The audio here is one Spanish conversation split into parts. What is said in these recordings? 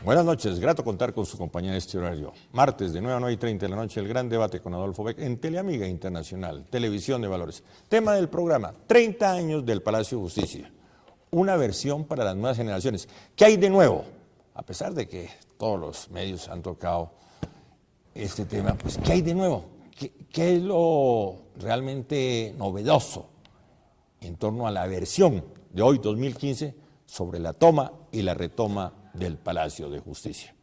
Buenas noches, grato contar con su compañía en este horario. Martes de 9 a 9:30 de la noche, el gran debate con Adolfo Beck en Teleamiga Internacional, Televisión de Valores. Tema del programa, 30 años del Palacio de Justicia. Una versión para las nuevas generaciones. ¿Qué hay de nuevo? A pesar de que todos los medios han tocado este tema, pues ¿qué hay de nuevo? ¿Qué es lo realmente novedoso en torno a la versión de hoy, 2015, sobre la toma y la retoma del Palacio de Justicia?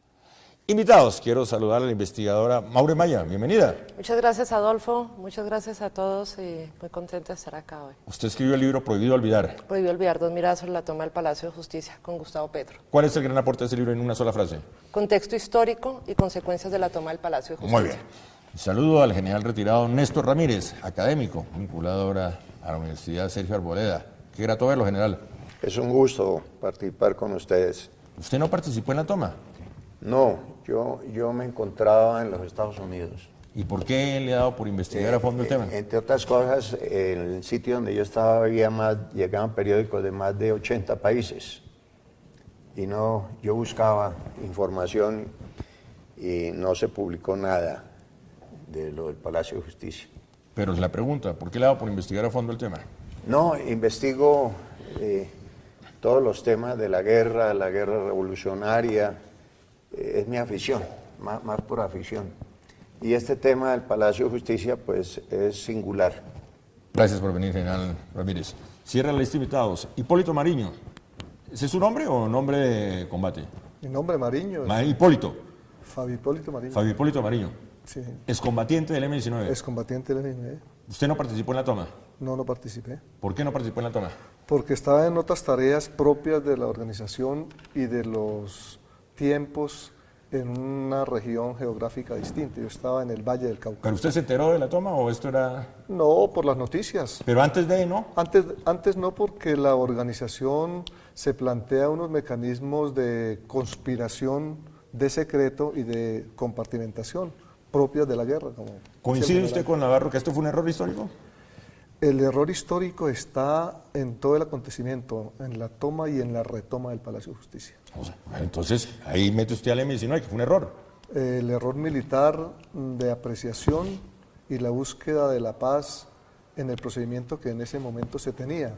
Invitados, quiero saludar a la investigadora Maure Maya, bienvenida. Muchas gracias, Adolfo, muchas gracias a todos y muy contenta de estar acá hoy. Usted escribió el libro Prohibido Olvidar. Prohibido olvidar, 2 miradas sobre la toma del Palacio de Justicia, con Gustavo Petro. ¿Cuál es el gran aporte de ese libro en una sola frase? Contexto histórico y consecuencias de la toma del Palacio de Justicia. Muy bien. Saludo al general retirado Néstor Ramírez, académico, vinculado ahora a la Universidad Sergio Arboleda. Qué grato verlo, general. Es un gusto participar con ustedes. ¿Usted no participó en la toma? No, yo me encontraba en los Estados Unidos. ¿Y por qué le ha dado por investigar a fondo el tema? Entre otras cosas, en el sitio donde yo estaba llegaban periódicos de más de 80 países. Y yo buscaba información y no se publicó nada de lo del Palacio de Justicia. Pero es la pregunta, ¿por qué le ha dado por investigar a fondo el tema? No, investigo todos los temas de la guerra revolucionaria, es mi afición, más por afición. Y este tema del Palacio de Justicia, pues, es singular. Gracias por venir, general Ramírez. Cierra la lista de invitados. Hipólito Mariño. ¿Ese es su nombre o nombre de combate? Mi nombre Mariño. Hipólito. Fabio Hipólito Mariño. Fabio Hipólito Mariño. Sí. Excombatiente del M-19. Excombatiente del M-19. ¿Usted no participó en la toma? No participé. ¿Por qué no participó en la toma? Porque estaba en otras tareas propias de la organización y de los tiempos en una región geográfica distinta. Yo estaba en el Valle del Cauca. ¿Pero usted se enteró de la toma o esto era...? No, por las noticias. ¿Pero antes de, no? Antes no, porque la organización se plantea unos mecanismos de conspiración, de secreto y de compartimentación propias de la guerra. ¿Coincide usted con Navarro que esto fue un error histórico? El error histórico está en todo el acontecimiento, en la toma y en la retoma del Palacio de Justicia. O sea, entonces, ahí mete usted al M-19, que fue un error. El error militar de apreciación y la búsqueda de la paz en el procedimiento que en ese momento se tenía.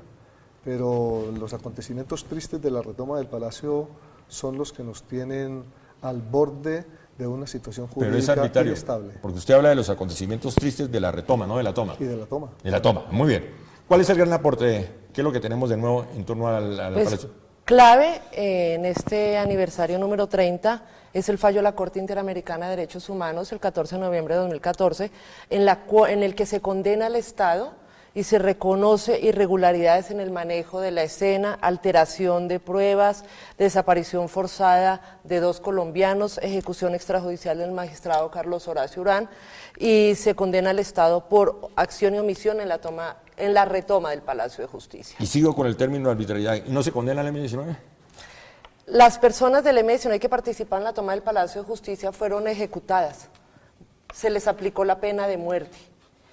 Pero los acontecimientos tristes de la retoma del Palacio son los que nos tienen al borde de una situación jurídica pero es arbitrario, inestable. porque usted habla de los acontecimientos tristes de la retoma, no de la toma. Y de la toma. De la toma, muy bien. ¿Cuál es el gran aporte? ¿Qué es lo que tenemos de nuevo en torno al Palacio? Clave en este aniversario número 30 es el fallo de la Corte Interamericana de Derechos Humanos el 14 de noviembre de 2014, en el que se condena al Estado y se reconoce irregularidades en el manejo de la escena, alteración de pruebas, desaparición forzada de 2 colombianos, ejecución extrajudicial del magistrado Carlos Horacio Urán, y se condena al Estado por acción y omisión en la retoma del Palacio de Justicia. Y sigo con el término de arbitrariedad. ¿Y no se condena al M-19? Las personas del M-19 que participaron en la toma del Palacio de Justicia fueron ejecutadas. Se les aplicó la pena de muerte.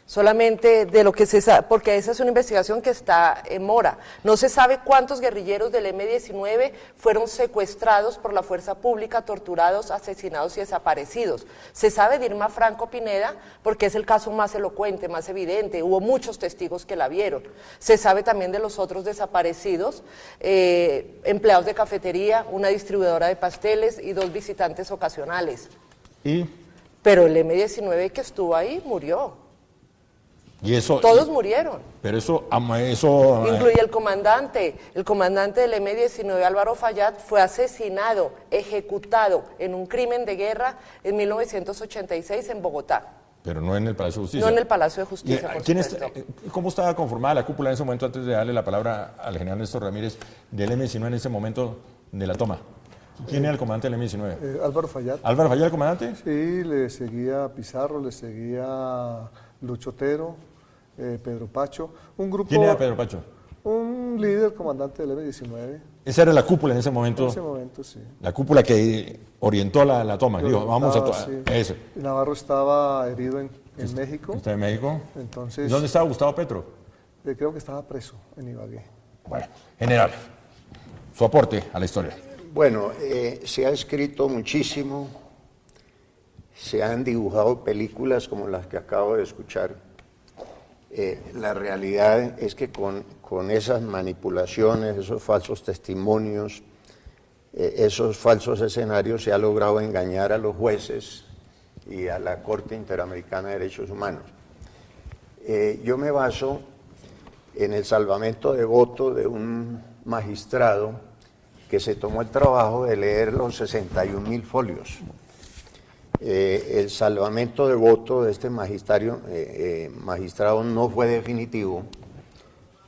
Solamente de lo que se sabe, porque esa es una investigación que está en mora. No se sabe cuántos guerrilleros del M-19 fueron secuestrados por la fuerza pública, torturados, asesinados y desaparecidos. Se sabe de Irma Franco Pineda porque es el caso más elocuente, más evidente. Hubo muchos testigos que la vieron. Se sabe también de los otros desaparecidos, empleados de cafetería, una distribuidora de pasteles y 2 visitantes ocasionales. Pero el M-19 que estuvo ahí murió. Y eso, todos murieron. Pero eso incluye el comandante del M-19, Álvaro Fayad, fue asesinado, ejecutado en un crimen de guerra en 1986 en Bogotá. Pero no en el Palacio de Justicia. No en el Palacio de Justicia, por supuesto. ¿Cómo estaba conformada la cúpula en ese momento, antes de darle la palabra al general Néstor Ramírez, del M-19 en ese momento de la toma? ¿Quién era el comandante del M-19? Álvaro Fayad. ¿Álvaro Fayad el comandante? Sí, le seguía Pizarro, le seguía Lucho Otero, Pedro Pacho. ¿Quién era Pedro Pacho? Un líder comandante del M-19. Esa era la cúpula en ese momento. En ese momento, sí. La cúpula que orientó la toma. Dijo, vamos a sí. eso. Navarro estaba herido en México. ¿Está en México? Entonces, ¿Dónde estaba Gustavo Petro? Creo que estaba preso en Ibagué. Bueno, general, su aporte a la historia. Bueno, se ha escrito muchísimo, se han dibujado películas como las que acabo de escuchar. La realidad es que con esas manipulaciones, esos falsos testimonios, esos falsos escenarios se ha logrado engañar a los jueces y a la Corte Interamericana de Derechos Humanos. Yo me baso en el salvamento de voto de un magistrado que se tomó el trabajo de leer los 61.000 folios. El salvamento de voto de este magistrado no fue definitivo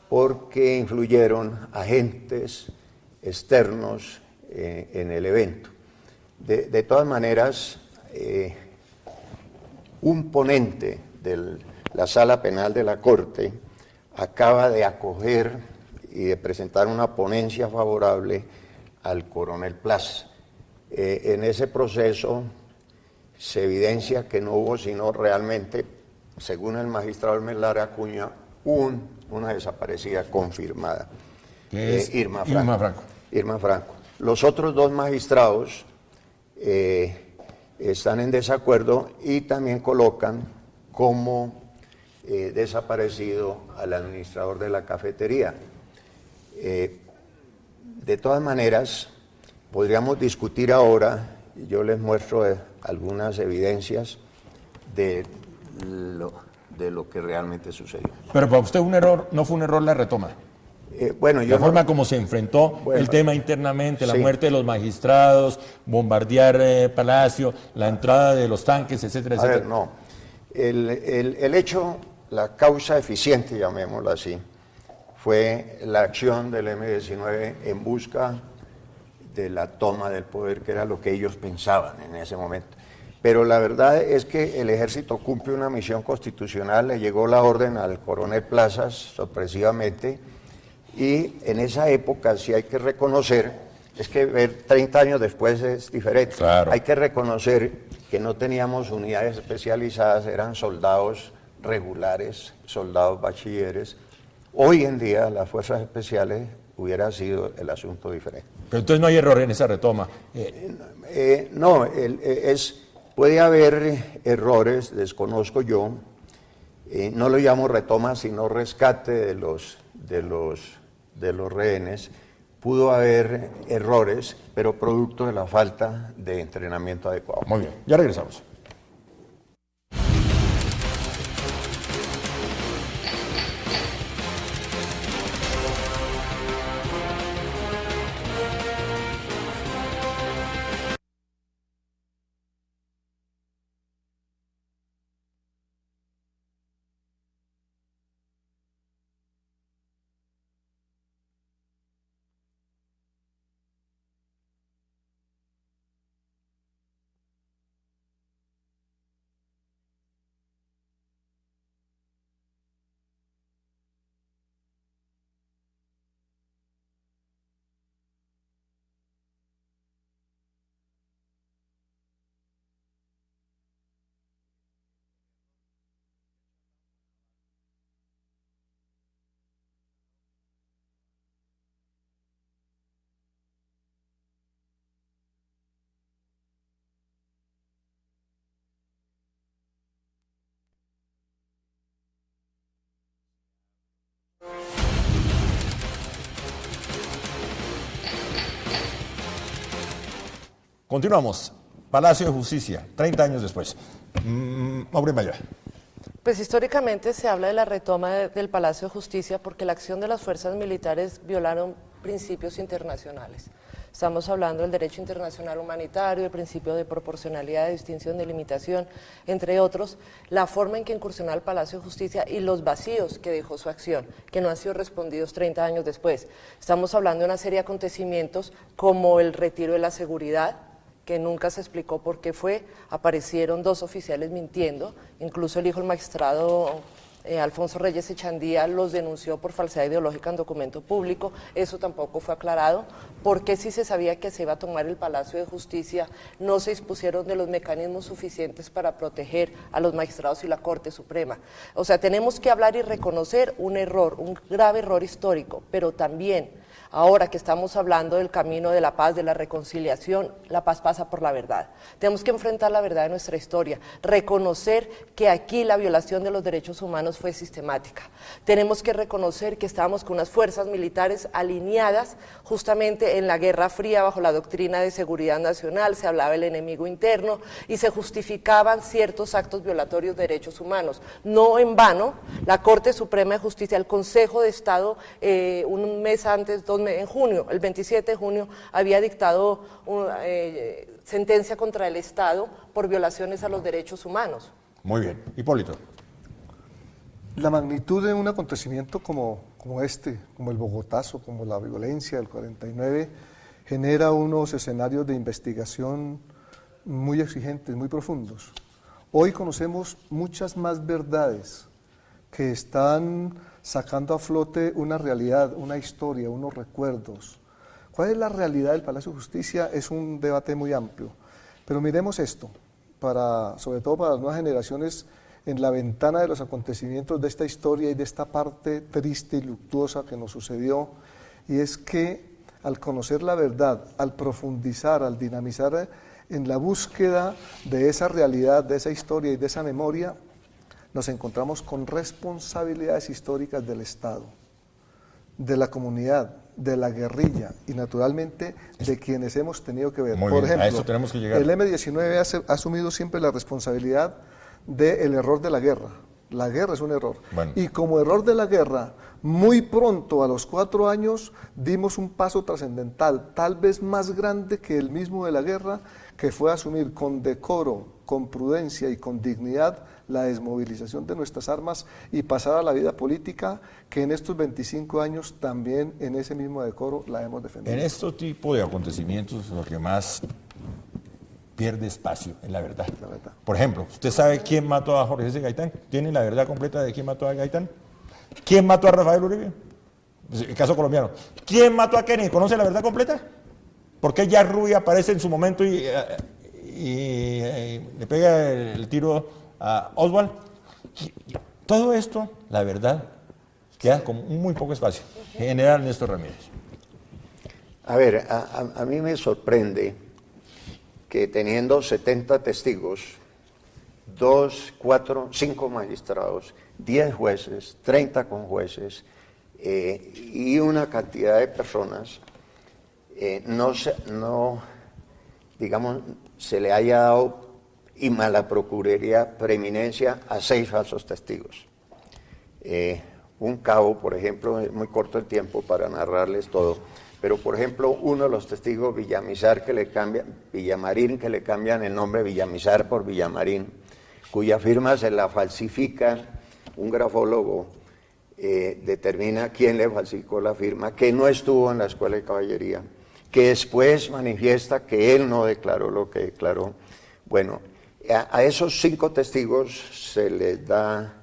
porque influyeron agentes externos en el evento. De todas maneras, un ponente de la Sala Penal de la Corte acaba de acoger y de presentar una ponencia favorable al coronel Plaza. En ese proceso se evidencia que no hubo sino realmente, según el magistrado Hermes Acuña, una desaparecida confirmada. Que es Irma Franco. Irma Franco. Los otros dos magistrados están en desacuerdo y también colocan como desaparecido al administrador de la cafetería. De todas maneras, podríamos discutir ahora, yo les muestro algunas evidencias de lo que realmente sucedió. Pero para usted no fue un error la retoma. Bueno, La forma como se enfrentó el tema internamente, la muerte de los magistrados, bombardear Palacio, la entrada de los tanques, etcétera, etcétera. A ver, no. El hecho, la causa eficiente, llamémoslo así, fue la acción del M-19 en busca de la toma del poder, que era lo que ellos pensaban en ese momento. Pero la verdad es que el ejército cumple una misión constitucional, le llegó la orden al coronel Plazas, sorpresivamente, y en esa época sí hay que reconocer, es que ver 30 años después es diferente, claro. Hay que reconocer que no teníamos unidades especializadas, eran soldados regulares, soldados bachilleres. Hoy en día las fuerzas especiales hubiera sido el asunto diferente. Pero entonces no hay error en esa retoma. No, puede haber errores, desconozco yo, no lo llamo retoma, sino rescate de los rehenes. Pudo haber errores, pero producto de la falta de entrenamiento adecuado. Muy bien, ya regresamos. Continuamos. Palacio de Justicia, 30 años después. Maure Maya. Pues históricamente se habla de la retoma del Palacio de Justicia porque la acción de las fuerzas militares violaron principios internacionales. Estamos hablando del derecho internacional humanitario, el principio de proporcionalidad, de distinción, de limitación, entre otros, la forma en que incursionó al Palacio de Justicia y los vacíos que dejó su acción, que no han sido respondidos 30 años después. Estamos hablando de una serie de acontecimientos como el retiro de la seguridad, que nunca se explicó por qué fue, aparecieron dos oficiales mintiendo, incluso el hijo del magistrado Alfonso Reyes Echandía los denunció por falsedad ideológica en documento público. Eso tampoco fue aclarado. ¿Por qué, si se sabía que se iba a tomar el Palacio de Justicia, no se dispusieron de los mecanismos suficientes para proteger a los magistrados y la Corte Suprema? O sea, tenemos que hablar y reconocer un error, un grave error histórico, pero también, ahora que estamos hablando del camino de la paz, de la reconciliación, la paz pasa por la verdad. Tenemos que enfrentar la verdad de nuestra historia, reconocer que aquí la violación de los derechos humanos fue sistemática. Tenemos que reconocer que estábamos con unas fuerzas militares alineadas justamente en la Guerra Fría bajo la doctrina de seguridad nacional, se hablaba del enemigo interno y se justificaban ciertos actos violatorios de derechos humanos. No en vano, la Corte Suprema de Justicia, el Consejo de Estado, un mes antes, en junio, el 27 de junio, había dictado una sentencia contra el Estado por violaciones a los derechos humanos. Muy bien. Hipólito. La magnitud de un acontecimiento como este, como el Bogotazo, como la violencia del 49, genera unos escenarios de investigación muy exigentes, muy profundos. Hoy conocemos muchas más verdades que están sacando a flote una realidad, una historia, unos recuerdos. ¿Cuál es la realidad del Palacio de Justicia? Es un debate muy amplio, pero miremos esto, sobre todo para las nuevas generaciones, en la ventana de los acontecimientos de esta historia y de esta parte triste y luctuosa que nos sucedió, y es que al conocer la verdad, al profundizar, al dinamizar en la búsqueda de esa realidad, de esa historia y de esa memoria, nos encontramos con responsabilidades históricas del Estado, de la comunidad, de la guerrilla y naturalmente de quienes hemos tenido que ver. Muy Por bien, ejemplo, a eso tenemos que llegar. El M-19 ha asumido siempre la responsabilidad del error de la guerra. La guerra es un error. Bueno. Y como error de la guerra, muy pronto, a los 4 años, dimos un paso trascendental, tal vez más grande que el mismo de la guerra, que fue asumir con decoro, con prudencia y con dignidad la desmovilización de nuestras armas y pasar a la vida política, que en estos 25 años también en ese mismo decoro la hemos defendido. En este tipo de acontecimientos lo que más pierde espacio en la verdad. La verdad. Por ejemplo, ¿usted sabe quién mató a Jorge C. Gaitán? ¿Tiene la verdad completa de quién mató a Gaitán? ¿Quién mató a Rafael Uribe? Pues, el caso colombiano. ¿Quién mató a Kennedy? ¿Conoce la verdad completa? ¿Por qué ya Rubio aparece en su momento y le pega el tiro a Oswald? Todo esto, la verdad, queda con muy poco espacio. General Néstor Ramírez. A ver, a mí me sorprende que teniendo 70 testigos, 2, 4, 5 magistrados, 10 jueces, 30 conjueces y una cantidad de personas, digamos, se le haya dado y mala procuraría preeminencia a 6 falsos testigos. Un cabo, por ejemplo, es muy corto el tiempo para narrarles todo, pero por ejemplo, uno de los testigos, Villamarín, que le cambian el nombre Villamizar por Villamarín, cuya firma se la falsifica, un grafólogo determina quién le falsificó la firma, que no estuvo en la escuela de caballería, que después manifiesta que él no declaró lo que declaró. Bueno, a esos 5 testigos se les da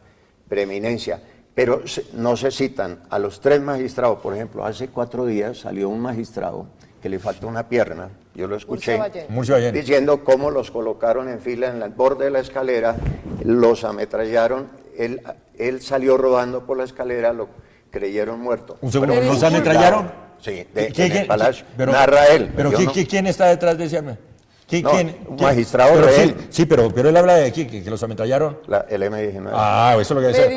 preeminencia, pero no se citan a los 3 magistrados. Por ejemplo, hace 4 días salió un magistrado que le faltó una pierna, yo lo escuché, diciendo cómo los colocaron en fila en el borde de la escalera, los ametrallaron, él salió rodando por la escalera, lo creyeron muerto. Un segundo, ¿los ametrallaron? Sí, en el palacio, narra él. Pero ¿quién está detrás de ese arma? Un magistrado de él. Sí, pero él habla de aquí, que los ametrallaron. El M-19. Ah, eso es lo que decía.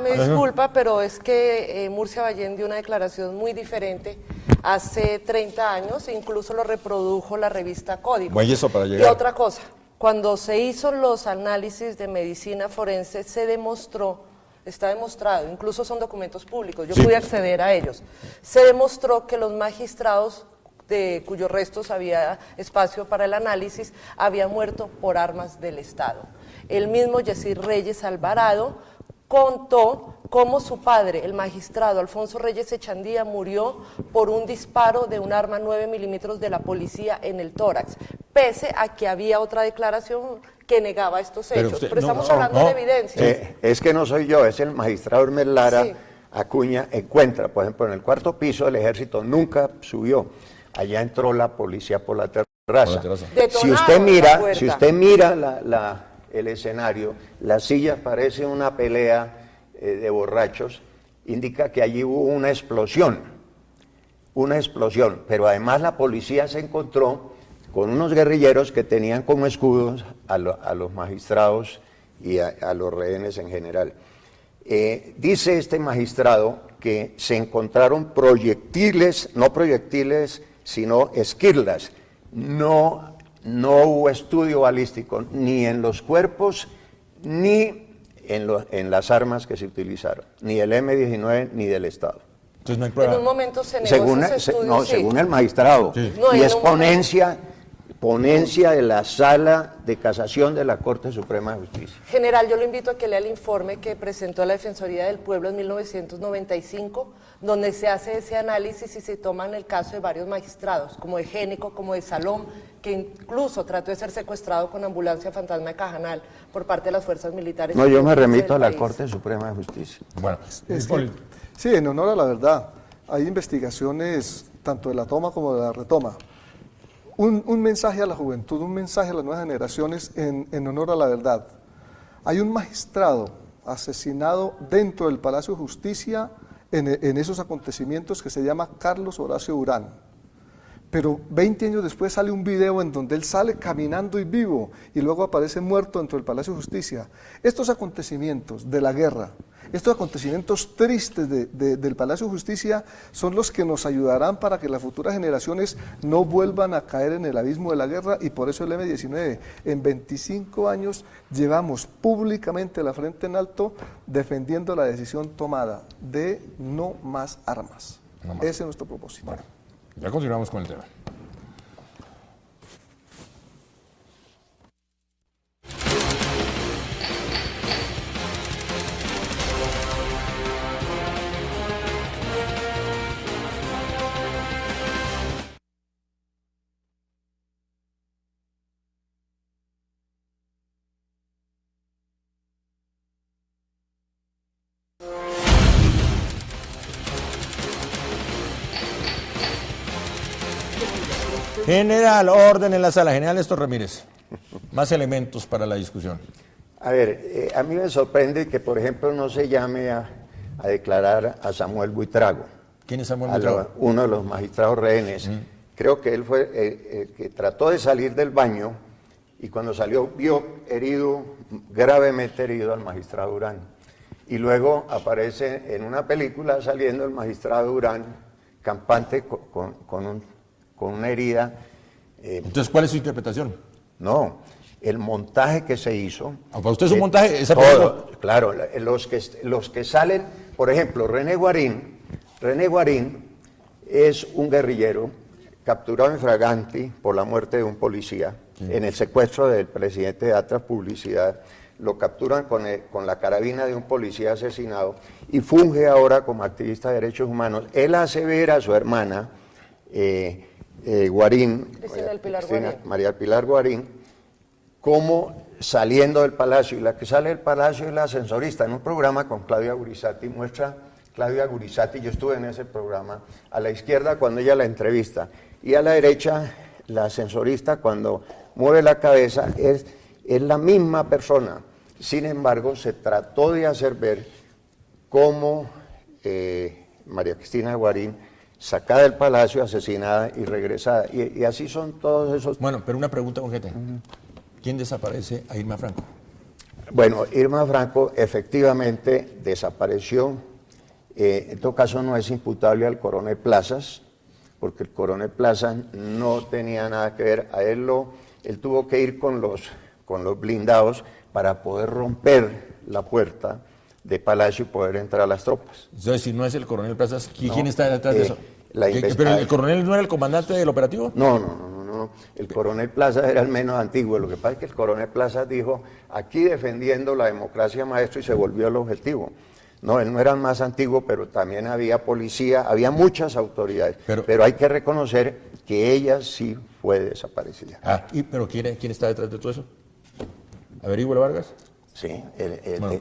Me disculpa, pero es que Murcia Ballén dio una declaración muy diferente hace 30 años, incluso lo reprodujo la revista Código. Bueno, y eso para llegar. Y otra cosa, cuando se hizo los análisis de medicina forense, se demostró, está demostrado, incluso son documentos públicos, yo pude acceder a ellos, se demostró que los magistrados de cuyos restos había espacio para el análisis, había muerto por armas del Estado. El mismo Yesir Reyes Alvarado contó cómo su padre, el magistrado Alfonso Reyes Echandía, murió por un disparo de un arma 9 milímetros de la policía en el tórax, pese a que había otra declaración que negaba estos Pero hechos, usted- pero no, estamos no, hablando no. de evidencias. Es que no soy yo, es el magistrado Hermes Lara Sí. Acuña, encuentra, por ejemplo, en el cuarto piso el ejército nunca subió. Allá entró la policía por la terraza. Por la terraza. Si Detonaron usted la mira, puerta. si usted mira el escenario, las sillas parecen una pelea de borrachos, indica que allí hubo una explosión, pero además la policía se encontró con unos guerrilleros que tenían como escudos a los magistrados y a los rehenes en general. Dice este magistrado que se encontraron proyectiles, no proyectiles, sino esquirlas. No hubo estudio balístico ni en los cuerpos ni en las armas que se utilizaron, ni del M-19 ni del Estado. Entonces no hay prueba. En un momento se negó esos estudios, sí. Según el magistrado. Sí. No, y en es un ponencia de la Sala de Casación de la Corte Suprema de Justicia. General, yo lo invito a que lea el informe que presentó la Defensoría del Pueblo en 1995, donde se hace ese análisis y se toman el caso de varios magistrados, como de Génico, como de Salom, que incluso trató de ser secuestrado con ambulancia fantasma de Cajanal por parte de las fuerzas militares. No, yo me remito a la del país. Corte Suprema de Justicia. Bueno, Sí, en honor a la verdad. Hay investigaciones tanto de la toma como de la retoma. Un mensaje a la juventud, un mensaje a las nuevas generaciones en honor a la verdad. Hay un magistrado asesinado dentro del Palacio de Justicia en esos acontecimientos que se llama Carlos Horacio Urán. Pero 20 años después sale un video en donde él sale caminando y vivo y luego aparece muerto dentro del Palacio de Justicia. Estos acontecimientos de la guerra, estos acontecimientos tristes del Palacio de Justicia son los que nos ayudarán para que las futuras generaciones no vuelvan a caer en el abismo de la guerra, y por eso el M-19. En 25 años llevamos públicamente la frente en alto defendiendo la decisión tomada de no más armas. No más. Ese es nuestro propósito. Bueno, ya continuamos con el tema. General, orden en la sala. General Néstor Ramírez. Más elementos para la discusión. A ver, a mí me sorprende que, por ejemplo, no se llame a declarar a Samuel Buitrago, ¿Quién es Samuel Buitrago? uno de los magistrados rehenes. Creo que él fue el que trató de salir del baño y cuando salió vio herido, gravemente herido al magistrado Urán. Y luego aparece en una película saliendo el magistrado Urán campante con una herida. Entonces, ¿cuál es su interpretación? No, el montaje que se hizo. ¿Para usted es un montaje? Esa Todo, claro, los que salen, por ejemplo, René Guarín es un guerrillero capturado en Fraganti por la muerte de un policía, en el secuestro del presidente de Atlas Publicidad. Lo capturan con la carabina de un policía asesinado y funge ahora como activista de derechos humanos. Él hace ver a su hermana, Guarín, María Pilar Guarín, como saliendo del palacio, y la que sale del palacio es la ascensorista, en un programa con Claudia Gurizati, muestra Claudia Gurizati, yo estuve en ese programa, a la izquierda cuando ella la entrevista, y a la derecha la ascensorista cuando mueve la cabeza, es la misma persona. Sin embargo, se trató de hacer ver cómo María Cristina Guarín, sacada del palacio, asesinada y regresada. Y así son todos esos... Bueno, pero una pregunta concreta. ¿Quién desaparece a Irma Franco? Bueno, Irma Franco efectivamente desapareció. En todo caso no es imputable al coronel Plazas, porque el coronel Plazas no tenía nada que ver. A él tuvo que ir con los blindados para poder romper la puerta de Palacio y poder entrar a las tropas. Entonces, si no es el coronel Plazas, ¿quién está detrás de eso? ¿Pero el coronel no era el comandante del operativo? No. El coronel Plazas era el menos antiguo. Lo que pasa es que el coronel Plazas dijo, aquí defendiendo la democracia, maestro, y se volvió el objetivo. No, él no era el más antiguo, pero también había policía, había muchas autoridades. Pero hay que reconocer que ella sí fue desaparecida. ¿Pero quién está detrás de todo eso? ¿Averigüe Vargas? Sí,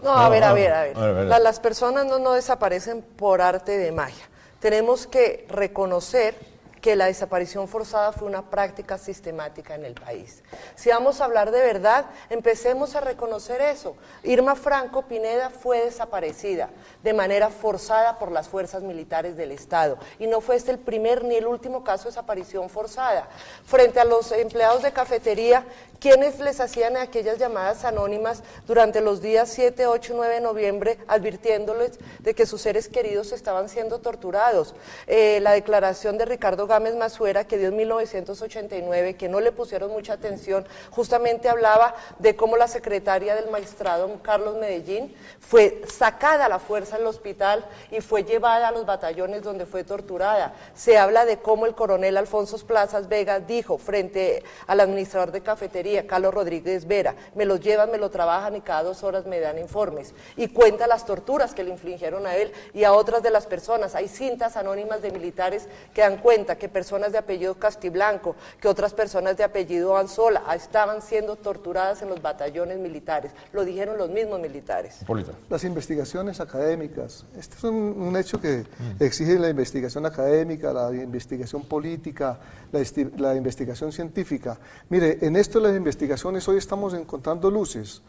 No, a ver. A ver. Las personas no desaparecen por arte de magia. Tenemos que reconocer que la desaparición forzada fue una práctica sistemática en el país. Si vamos a hablar de verdad, empecemos a reconocer eso. Irma Franco Pineda fue desaparecida de manera forzada por las fuerzas militares del Estado, y no fue este el primer ni el último caso de desaparición forzada. Frente a los empleados de cafetería, ¿quiénes les hacían aquellas llamadas anónimas durante los días 7, 8, 9 de noviembre advirtiéndoles de que sus seres queridos estaban siendo torturados? La declaración de Ricardo Gámez Mazuera, que dio en 1989, que no le pusieron mucha atención, justamente hablaba de cómo la secretaria del magistrado Carlos Medellín fue sacada a la fuerza del hospital y fue llevada a los batallones donde fue torturada. Se habla de cómo el coronel Alfonso Plazas Vega dijo frente al administrador de cafetería, Carlos Rodríguez Vera: me lo llevan, me lo trabajan y cada 2 horas me dan informes. Y cuenta las torturas que le infligieron a él y a otras de las personas. Hay cintas anónimas de militares que dan cuenta que personas de apellido Castiblanco, que otras personas de apellido Anzola estaban siendo torturadas en los batallones militares. Lo dijeron los mismos militares. Hipólito. Las investigaciones académicas, este es un hecho que exige la investigación académica, la investigación política, la investigación científica. Mire, en esto de las investigaciones hoy estamos encontrando luces.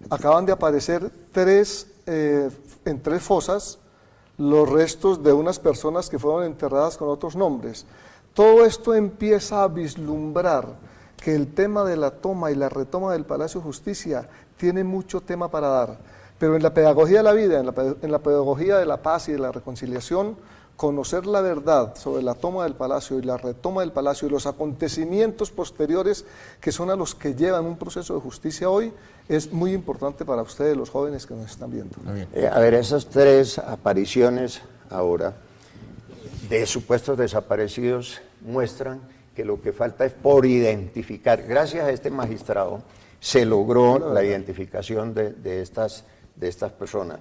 Acaban de aparecer en 3 fosas los restos de unas personas que fueron enterradas con otros nombres. Todo esto empieza a vislumbrar que el tema de la toma y la retoma del Palacio de Justicia tiene mucho tema para dar, pero en la pedagogía de la vida, en la pedagogía de la paz y de la reconciliación, conocer la verdad sobre la toma del Palacio y la retoma del Palacio y los acontecimientos posteriores que son a los que llevan un proceso de justicia hoy, es muy importante para ustedes, los jóvenes que nos están viendo. A ver, esas 3 apariciones ahora de supuestos desaparecidos muestran que lo que falta es por identificar. Gracias a este magistrado se logró la identificación de estas personas.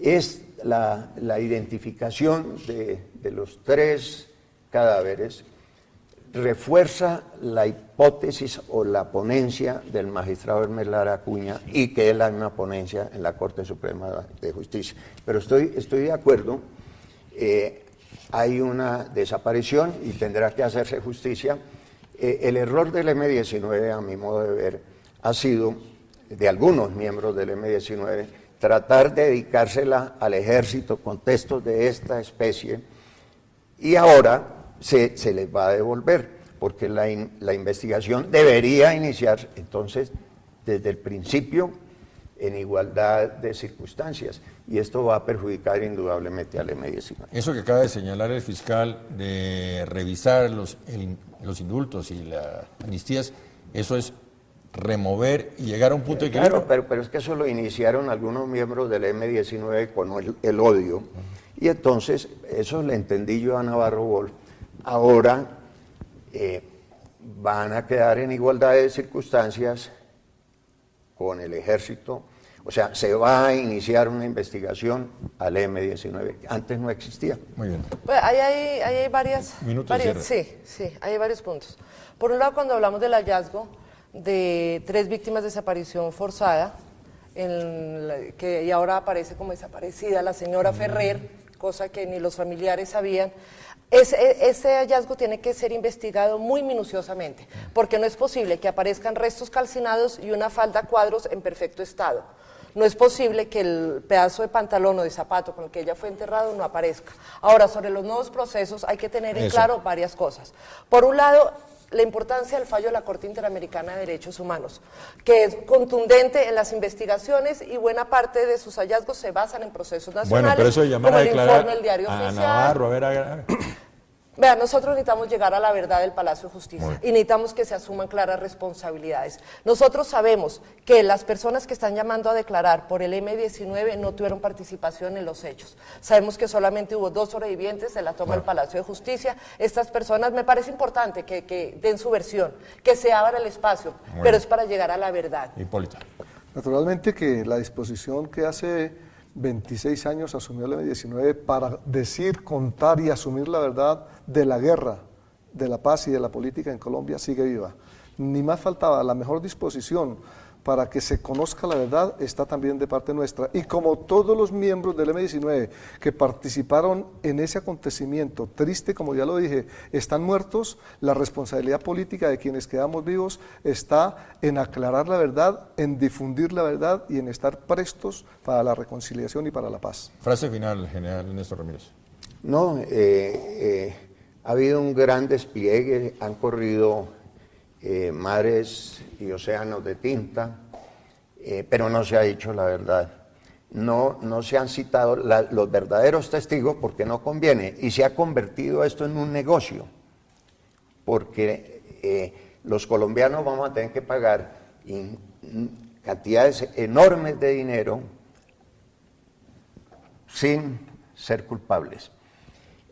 Es la identificación de los 3 cadáveres refuerza la hipótesis o la ponencia del magistrado Hermes Lara Acuña, y que es la misma ponencia en la Corte Suprema de Justicia. Pero estoy de acuerdo, hay una desaparición y tendrá que hacerse justicia. El error del M-19, a mi modo de ver, ha sido, de algunos miembros del M-19, tratar de dedicársela al ejército con textos de esta especie, y ahora se les va a devolver, porque la investigación debería iniciar entonces desde el principio en igualdad de circunstancias, y esto va a perjudicar indudablemente al M-19. Eso que acaba de señalar el fiscal de revisar los indultos y las amnistías, eso es remover y llegar a un punto de equilibrio. Claro, pero es que eso lo iniciaron algunos miembros del M-19 con el odio, y entonces eso le entendí yo a Navarro Wolf. Ahora van a quedar en igualdad de circunstancias con el ejército, o sea, se va a iniciar una investigación al M-19, antes no existía. Muy bien. Pues ahí hay varias, sí, hay varios puntos. Por un lado, cuando hablamos del hallazgo de 3 víctimas de desaparición forzada, y ahora aparece como desaparecida la señora Ferrer, cosa que ni los familiares sabían. Ese hallazgo tiene que ser investigado muy minuciosamente, porque no es posible que aparezcan restos calcinados y una falda cuadros en perfecto estado. No es posible que el pedazo de pantalón o de zapato con el que ella fue enterrado no aparezca. Ahora, sobre los nuevos procesos hay que tener en claro varias cosas. Por un lado, la importancia del fallo de la Corte Interamericana de Derechos Humanos, que es contundente en las investigaciones y buena parte de sus hallazgos se basan en procesos nacionales. Bueno, pero eso de llamar como a el declarar informe del Diario a Oficial. Navarro, a ver. Vean, nosotros necesitamos llegar a la verdad del Palacio de Justicia y necesitamos que se asuman claras responsabilidades. Nosotros sabemos que las personas que están llamando a declarar por el M-19 no tuvieron participación en los hechos. Sabemos que solamente hubo 2 sobrevivientes de la toma del Palacio de Justicia. Estas personas, me parece importante que den su versión, que se abra el espacio, pero es para llegar a la verdad. Hipólito. Naturalmente que la disposición que hace 26 años asumió el M-19 para decir, contar y asumir la verdad de la guerra, de la paz y de la política en Colombia sigue viva. Ni más faltaba, la mejor disposición para que se conozca la verdad está también de parte nuestra. Y como todos los miembros del M-19 que participaron en ese acontecimiento triste, como ya lo dije, están muertos, la responsabilidad política de quienes quedamos vivos está en aclarar la verdad, en difundir la verdad y en estar prestos para la reconciliación y para la paz. Frase final, general Néstor Ramírez. No, ha habido un gran despliegue, han corrido mares y océanos de tinta, pero no se ha dicho la verdad. No se han citado los verdaderos testigos porque no conviene, y se ha convertido esto en un negocio, porque los colombianos vamos a tener que pagar cantidades enormes de dinero sin ser culpables.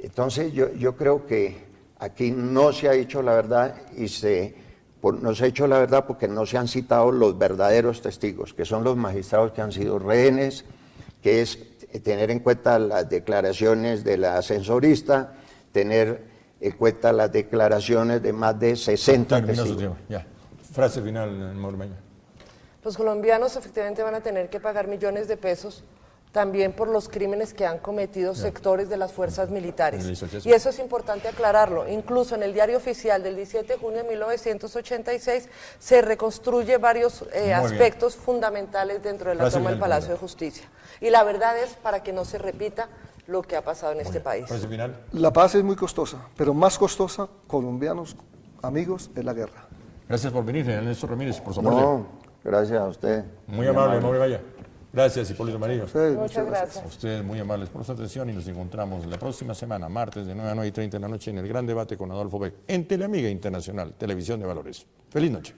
Entonces yo creo que aquí no se ha dicho la verdad y no se ha dicho la verdad porque no se han citado los verdaderos testigos, que son los magistrados que han sido rehenes, que es tener en cuenta las declaraciones de la ascensorista, tener en cuenta las declaraciones de más de 60 Terminó su testigos. tiempo, ya. Frase final, Mormeña. Los colombianos efectivamente van a tener que pagar millones de pesos también por los crímenes que han cometido sectores de las fuerzas militares. Y eso es importante aclararlo. Incluso en el diario oficial del 17 de junio de 1986 se reconstruye varios aspectos fundamentales dentro de la toma del Palacio de Justicia. Y la verdad es para que no se repita lo que ha pasado en este país. Frase final. La paz es muy costosa, pero más costosa, colombianos, amigos, es la guerra. Gracias por venir, general Néstor Ramírez, por su aporte. No, gracias a usted. Muy amable, no me vaya. Gracias, Hipólito Amarillo. Muchas gracias. A ustedes muy amables por su atención y nos encontramos la próxima semana, martes de 9 a 9:30 de la noche en el gran debate con Adolfo Beck en Teleamiga Internacional, Televisión de Valores. Feliz noche.